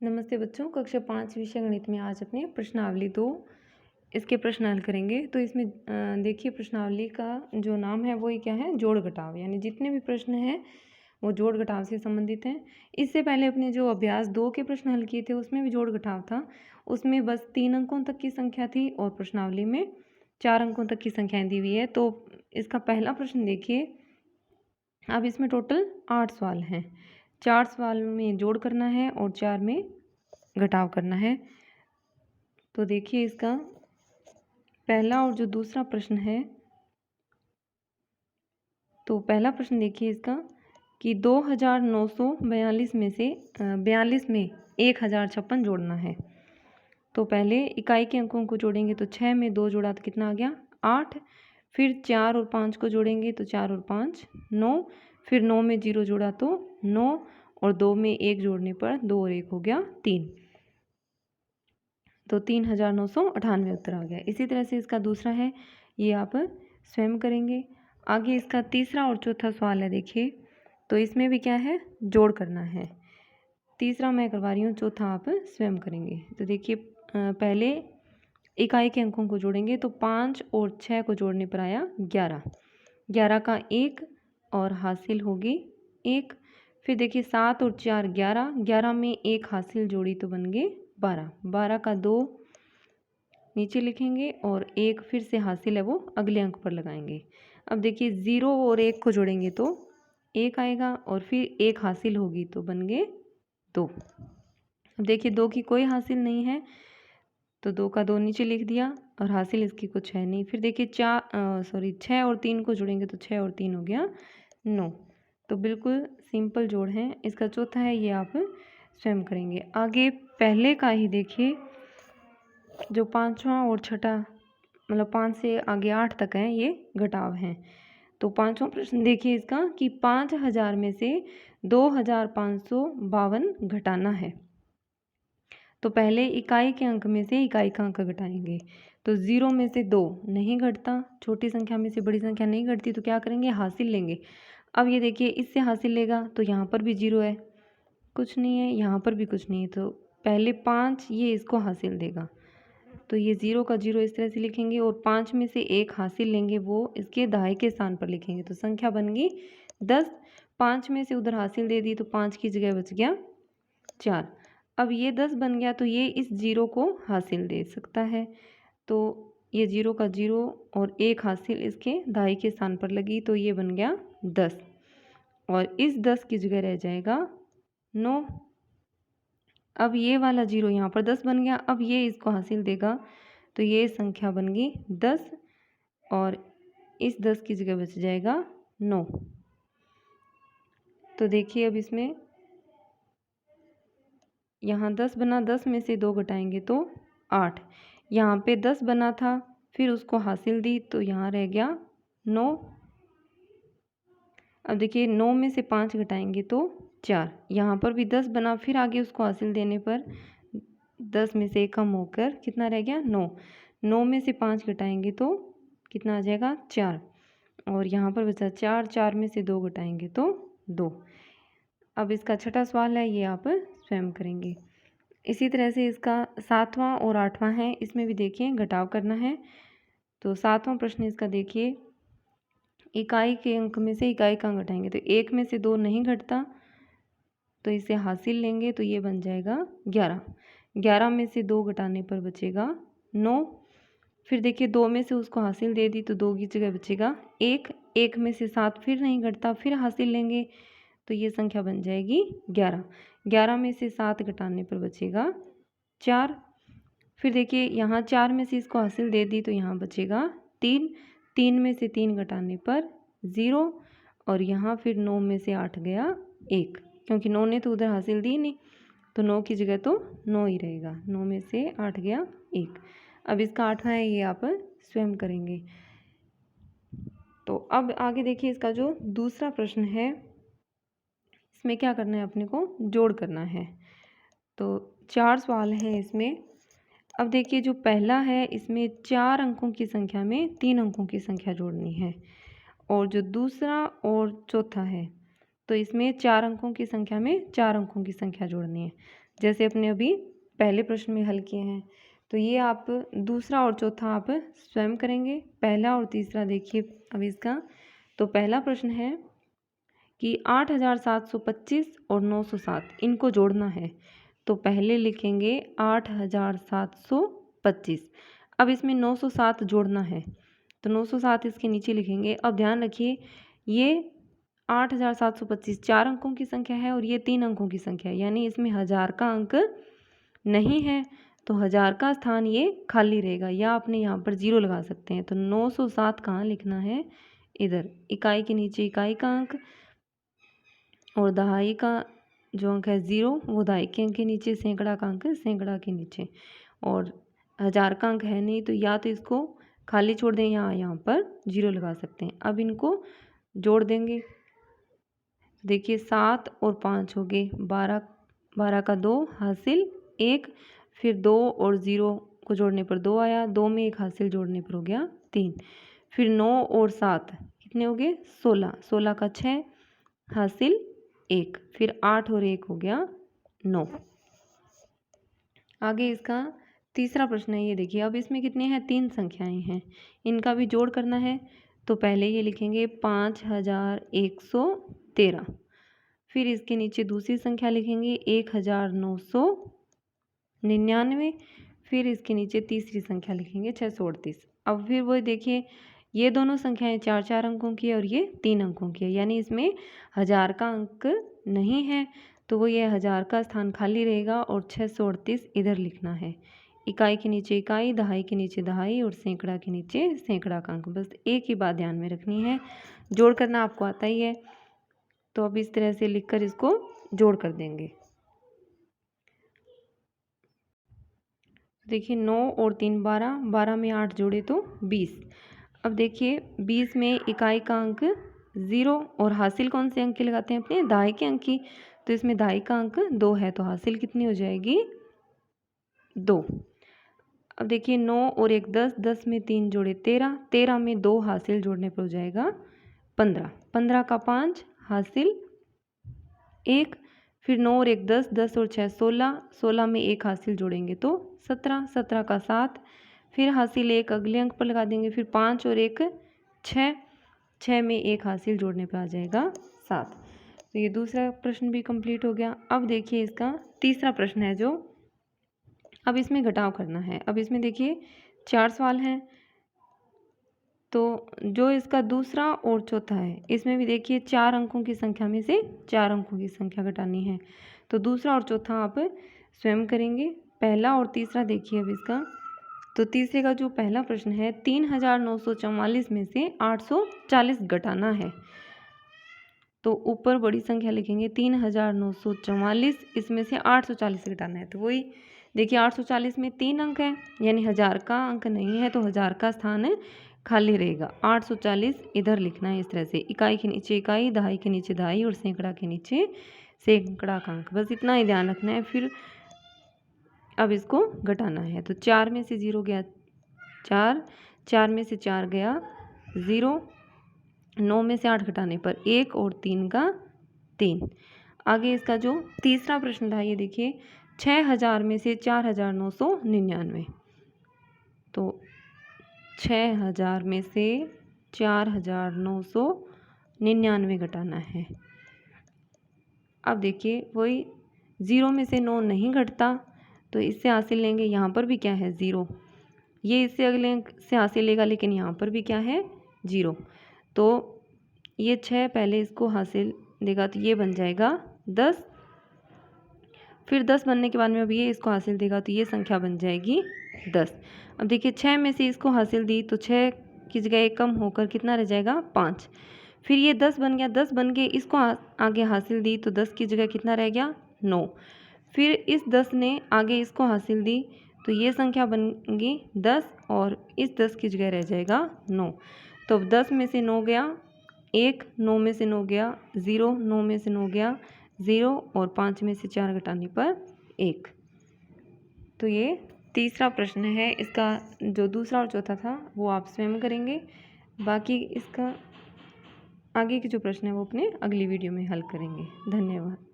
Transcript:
नमस्ते बच्चों, कक्षा 5 विषय गणित में आज अपने प्रश्नावली 2 इसके प्रश्न हल करेंगे। तो इसमें देखिए प्रश्नावली का जो नाम है वो ही क्या है, जोड़ घटाव। यानी जितने भी प्रश्न हैं वो जोड़ घटाव से संबंधित हैं। इससे पहले अपने जो अभ्यास 2 के प्रश्न हल किए थे उसमें भी जोड़ घटाव था। उसमें बस 3 अंकों तक की संख्या थी और प्रश्नावली में 4 अंकों तक की संख्याएँ दी हुई है। तो इसका पहला प्रश्न देखिए। अब इसमें टोटल 8 सवाल हैं। 4 सवाल में जोड़ करना है और 4 में घटाव करना है। तो देखिए इसका पहला और जो दूसरा प्रश्न है, तो पहला प्रश्न देखिए इसका कि 2942 में से 42 में 1056 जोड़ना है। तो पहले इकाई के अंकों को जोड़ेंगे तो 6 में 2 जोड़ा तो कितना आ गया 8। फिर 4 और 5 को जोड़ेंगे तो 4 और 5 9। फिर 9 में 0 जोड़ा तो 9 और 2 में 1 जोड़ने पर 2 और 1 हो गया 3। तो 3998 उत्तर आ गया। इसी तरह से इसका दूसरा है, ये आप स्वयं करेंगे। आगे इसका तीसरा और चौथा सवाल है देखिए। तो इसमें भी क्या है, जोड़ करना है। तीसरा मैं करवा रही हूँ, चौथा आप स्वयं करेंगे। तो देखिए पहले इकाई के अंकों को जोड़ेंगे तो 5 और 6 को जोड़ने पर आया 11। 11 का 1 और हासिल होगी 1। फिर देखिए 7 और 4 11। 11 में 1 हासिल जोड़ी तो बन गए 12। 12 का 2 नीचे लिखेंगे और 1 फिर से हासिल है वो अगले अंक पर लगाएंगे। अब देखिए 0 और 1 को जोड़ेंगे तो 1 आएगा और फिर 1 हासिल होगी तो बन गए 2। अब देखिए 2 की कोई हासिल नहीं है तो 2 का 2 नीचे लिख दिया और हासिल इसकी कुछ है नहीं। फिर देखिए 6 और 3 को जोड़ेंगे तो 6 और 3 हो गया 9। तो बिल्कुल सिंपल जोड़ है। इसका चौथा है, ये आप स्वयं करेंगे। आगे पहले का ही देखिए, जो पांचवा और छठा मतलब 5 से आगे 8 तक है ये घटाव हैं। तो पांचवा प्रश्न देखिए इसका कि 5000 में से 2552 घटाना है। तो पहले इकाई के अंक में से इकाई का अंक घटाएंगे। तो 0 में से 2 नहीं घटता, छोटी संख्या में से बड़ी संख्या नहीं घटती, तो क्या करेंगे, हासिल लेंगे। अब ये देखिए इससे हासिल लेगा तो यहाँ पर भी 0 है, कुछ नहीं है, यहाँ पर भी कुछ नहीं है। तो पहले 5 ये इसको हासिल देगा तो ये 0 का 0 इस तरह से लिखेंगे और 5 में से 1 हासिल लेंगे, वो इसके दाएं के स्थान पर लिखेंगे। तो संख्या बन गई 10। 5 में से उधर हासिल दे दी तो 5 की जगह बच गया 4। अब ये 10 बन गया तो ये इस 0 को हासिल दे सकता है। तो ये 0 का 0 और 1 हासिल इसके दाएं के स्थान पर लगी तो ये बन गया 10 और इस 10 की जगह रह जाएगा 9। अब ये वाला 0 यहाँ पर 10 बन गया। अब ये इसको हासिल देगा तो ये संख्या बन गई 10 और इस 10 की जगह बच जाएगा 9। तो देखिए अब इसमें यहाँ 10 बना, 10 में से 2 घटाएंगे तो 8। यहाँ पे 10 बना था, फिर उसको हासिल दी तो यहाँ रह गया 9। अब देखिए 9 में से 5 घटाएंगे तो 4। यहाँ पर भी 10 बना, फिर आगे उसको हासिल देने पर 10 में से कम होकर कितना रह गया 9। 9 में से 5 घटाएंगे तो कितना आ जाएगा 4 और यहाँ पर बचा 4। 4 में से 2 घटाएंगे तो 2। अब इसका छठा सवाल है, ये आप स्वयं करेंगे। इसी तरह से इसका 7वां और 8वां है, इसमें भी देखिए घटाव करना है। तो 7वां प्रश्न इसका देखिए, इकाई के अंक में से इकाई का अंक घटाएंगे तो 1 में से 2 नहीं घटता तो इसे हासिल लेंगे तो ये बन जाएगा 11। 11 में से 2 घटाने पर बचेगा 9। फिर देखिए 2 में से उसको हासिल दे दी तो 2 की जगह बचेगा 1। 1 में से 7 फिर नहीं घटता, फिर हासिल लेंगे तो ये संख्या बन जाएगी 11। 11 में से 7 घटाने पर बचेगा 4। फिर देखिए यहाँ 4 में से इसको हासिल दे दी तो यहाँ बचेगा 3। 3 में से 3 घटाने पर 0 और यहाँ फिर 9 में से 8 गया 1, क्योंकि 9 ने तो उधर हासिल दी नहीं तो 9 की जगह तो 9 ही रहेगा। 9 में से 8 गया 1। अब इसका 8वां है, ये आप स्वयं करेंगे। तो अब आगे देखिए इसका जो दूसरा प्रश्न है, इसमें क्या करना है, अपने को जोड़ करना है। तो 4 सवाल हैं इसमें। अब देखिए जो पहला है इसमें 4 अंकों की संख्या में 3 अंकों की संख्या जोड़नी है और जो दूसरा और चौथा है तो इसमें 4 अंकों की संख्या में 4 अंकों की संख्या जोड़नी है, जैसे अपने अभी पहले प्रश्न में हल किए हैं। तो ये आप दूसरा और चौथा आप स्वयं करेंगे। पहला और तीसरा देखिए अब इसका। तो पहला प्रश्न है कि 8725 और 907 इनको जोड़ना है। तो पहले लिखेंगे 8725। अब इसमें 907 जोड़ना है, तो 907 इसके नीचे लिखेंगे। अब ध्यान रखिए ये 8725 4 अंकों की संख्या है और ये 3 अंकों की संख्या है, यानी इसमें 1000 का अंक नहीं है, तो 1000 का स्थान ये खाली रहेगा, या आपने यहाँ पर 0 लगा सकते हैं। तो 907 कहाँ लिखना है? इधर। इकाई के नीचे इकाई का अंक और दहाई का जो अंक है 0 वो दहाई के अंक के नीचे, सैकड़ा का अंक सैकड़ा के नीचे, और 1000 का अंक है नहीं, तो या तो इसको खाली छोड़ दें या यहाँ पर 0 लगा सकते हैं। अब इनको जोड़ देंगे। देखिए 7 और 5 हो गए 12, 12 का 2 हासिल 1, फिर 2 और 0 को जोड़ने पर 2 आया, 2 में 1 हासिल जोड़ने पर हो गया 3, फिर 9 और 7 कितने हो गए 16, 16 का 6 हासिल 1, फिर 8 और 1 हो गया 9। आगे इसका तीसरा प्रश्न है, ये देखिए। अब इसमें कितने हैं? 3 संख्याएं हैं, इनका भी जोड़ करना है। तो पहले ये लिखेंगे 5113, फिर इसके नीचे दूसरी संख्या लिखेंगे 1999, फिर इसके नीचे तीसरी संख्या लिखेंगे 638। अब फिर वो देखिए ये दोनों संख्याएं 4-4 अंकों की है और ये 3 अंकों की है, यानी इसमें 1000 का अंक नहीं है, तो वो ये 1000 का स्थान खाली रहेगा और 638 इधर लिखना है। इकाई के नीचे इकाई, दहाई के नीचे दहाई और सैकड़ा के नीचे सैकड़ा का अंक। बस एक ही बात ध्यान में रखनी है, जोड़ करना आपको आता ही है। तो अब इस तरह से लिखकर इसको जोड़ कर देंगे। देखिए 9 और 3 12, 12 में 8 जोड़े तो 20। अब देखिए 20 में इकाई का अंक 0 और हासिल कौन से अंक की लगाते हैं? अपने दहाई के अंक की। तो इसमें दहाई का अंक 2 है, तो हासिल कितनी हो जाएगी? 2। अब देखिए 9 और 1 10, 10 में 3 जोड़े 13, 13 में 2 हासिल जोड़ने पर हो जाएगा 15, 15 का 5 हासिल 1, फिर 9 और 1 10, 10 और 6 16, 16 में 1 हासिल जोड़ेंगे तो 17, 17 का 7, फिर हासिल 1 अगले अंक पर लगा देंगे, फिर 5 और 1 6, 6 में 1 हासिल जोड़ने पर आ जाएगा 7। तो ये दूसरा प्रश्न भी कंप्लीट हो गया। अब देखिए इसका तीसरा प्रश्न है जो, अब इसमें घटाव करना है। अब इसमें देखिए 4 सवाल हैं, तो जो इसका दूसरा और चौथा है इसमें भी देखिए 4 अंकों की संख्या में से 4 अंकों की संख्या घटानी है। तो दूसरा और चौथा आप स्वयं करेंगे। पहला और तीसरा देखिए अब इसका। तो तीसरे का जो पहला प्रश्न है 3944 में से 840 घटाना है। तो ऊपर बड़ी संख्या लिखेंगे 3944, इसमें से 840 घटाना है। तो वही देखिए 840 में 3 अंक है, यानी 1000 का अंक नहीं है, तो 1000 का स्थान खाली रहेगा। 840 इधर लिखना है इस तरह से, इकाई के नीचे इकाई, दहाई के नीचे दहाई और सैकड़ा के नीचे सैकड़ा का अंक। बस इतना ही ध्यान रखना है। फिर अब इसको घटाना है। तो 4 में से 0 गया 4, 4 में से 4 गया 0, 9 में से 8 घटाने पर 1 और 3 का 3। आगे इसका जो तीसरा प्रश्न था ये देखिए 6000 में से 4999। तो 6000 में से 4999 घटाना है। अब देखिए वही 0 में से 9 नहीं घटता, तो इससे हासिल लेंगे। यहाँ पर भी क्या है 0, ये इससे अगले अंक से हासिल लेगा, लेकिन यहाँ पर भी क्या है 0। तो ये 6 पहले इसको हासिल देगा, तो ये बन जाएगा 10, फिर 10 बनने के बाद में अब ये इसको हासिल देगा, तो ये संख्या बन जाएगी 10। अब देखिए 6 में से इसको हासिल दी, तो 6 की जगह एक कम होकर कितना रह जाएगा 5। फिर ये 10 बन गया, 10 बन के इसको आगे हासिल दी, तो 10 की जगह कितना रह गया 9। फिर इस 10 ने आगे इसको हासिल दी, तो ये संख्या बनेगी 10 और इस 10 की जगह रह जाएगा 9। तो अब 10 में से 9 गया 1, 9 में से 9 गया 0, 9 में से 9 गया 0 और 5 में से 4 घटाने पर 1। तो ये तीसरा प्रश्न है। इसका जो दूसरा और चौथा था वो आप स्वयं करेंगे। बाकी इसका आगे के जो प्रश्न है वो अपने अगली वीडियो में हल करेंगे। धन्यवाद।